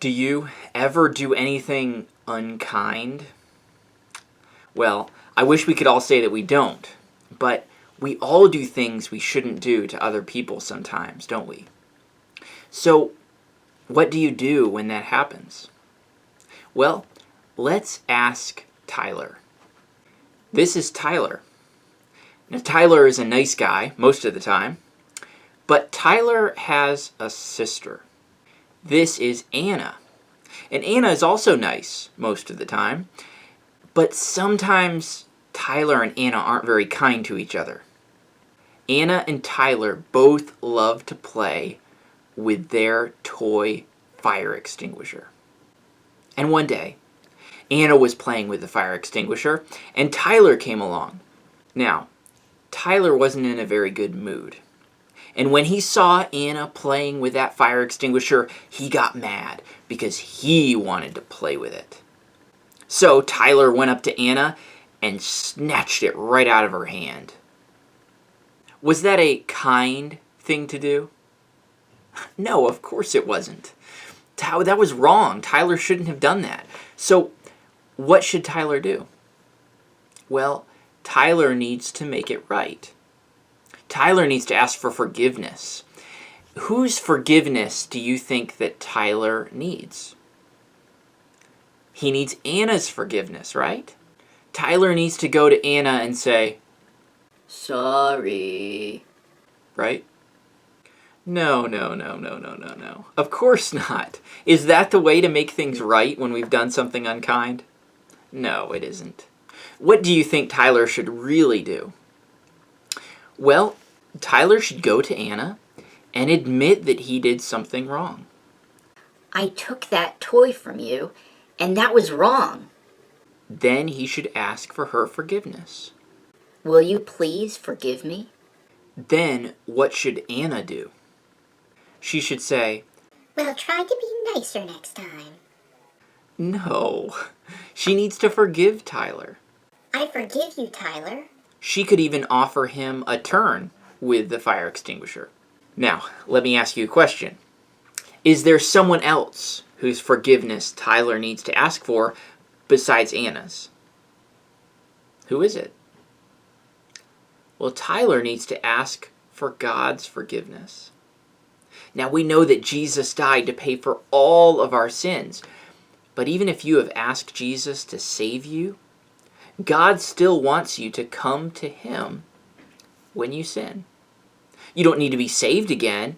Do you ever do anything unkind? Well, I wish we could all say that we don't, but we all do things we shouldn't do to other people sometimes, don't we? So, what do you do when that happens? Well, let's ask Tyler. This is Tyler. Now, Tyler is a nice guy most of the time, but Tyler has a sister. This is Anna. And Anna is also nice most of the time, but sometimes Tyler and Anna aren't very kind to each other. Anna and Tyler both love to play with their toy fire extinguisher. And one day, Anna was playing with the fire extinguisher, and Tyler came along. Now, Tyler wasn't in a very good mood. And when he saw Anna playing with that fire extinguisher, he got mad because he wanted to play with it. So Tyler went up to Anna and snatched it right out of her hand. Was that a kind thing to do? No, of course it wasn't. That was wrong. Tyler shouldn't have done that. So what should Tyler do? Well, Tyler needs to make it right. Tyler needs to ask for forgiveness. Whose forgiveness do you think that Tyler needs? He needs Anna's forgiveness, right? Tyler needs to go to Anna and say, "Sorry." Right? No. Of course not. Is that the way to make things right when we've done something unkind? No, it isn't. What do you think Tyler should really do? Well, Tyler should go to Anna and admit that he did something wrong. I took that toy from you, and that was wrong. Then he should ask for her forgiveness. Will you please forgive me? Then what should Anna do? She should say, "Well, try to be nicer next time." No, she needs to forgive Tyler. "I forgive you, Tyler." She could even offer him a turn with the fire extinguisher. Now, let me ask you a question. Is there someone else whose forgiveness Tyler needs to ask for besides Anna's? Who is it? Well, Tyler needs to ask for God's forgiveness. Now, we know that Jesus died to pay for all of our sins, but even if you have asked Jesus to save you, God still wants you to come to Him when you sin. You don't need to be saved again,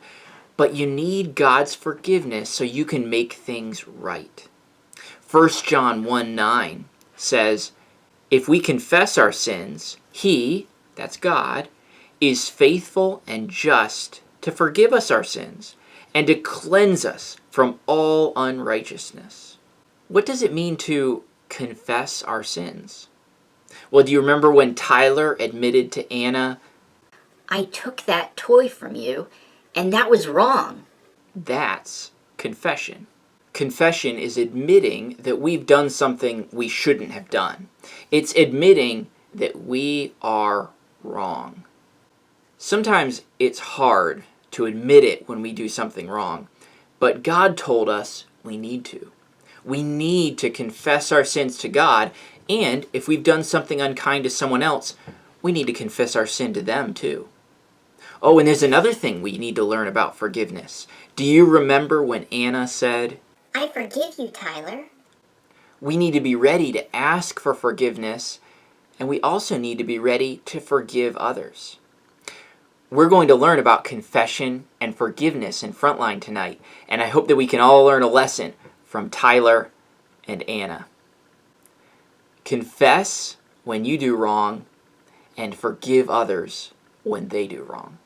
but you need God's forgiveness so you can make things right. 1 John 1:9 says, "If we confess our sins, He," that's God, "is faithful and just to forgive us our sins and to cleanse us from all unrighteousness." What does it mean to confess our sins? Well, do you remember when Tyler admitted to Anna, I took that toy from you, and that was wrong? That's confession. Confession is admitting that we've done something we shouldn't have done. It's admitting that we are wrong. Sometimes it's hard to admit it when we do something wrong, but God told us we need to. We need to confess our sins to God, and if we've done something unkind to someone else, we need to confess our sin to them too. Oh, and there's another thing we need to learn about forgiveness. Do you remember when Anna said, "I forgive you, Tyler"? We need to be ready to ask for forgiveness, and we also need to be ready to forgive others. We're going to learn about confession and forgiveness in Frontline tonight, and I hope that we can all learn a lesson from Tyler and Anna. Confess when you do wrong, and forgive others when they do wrong.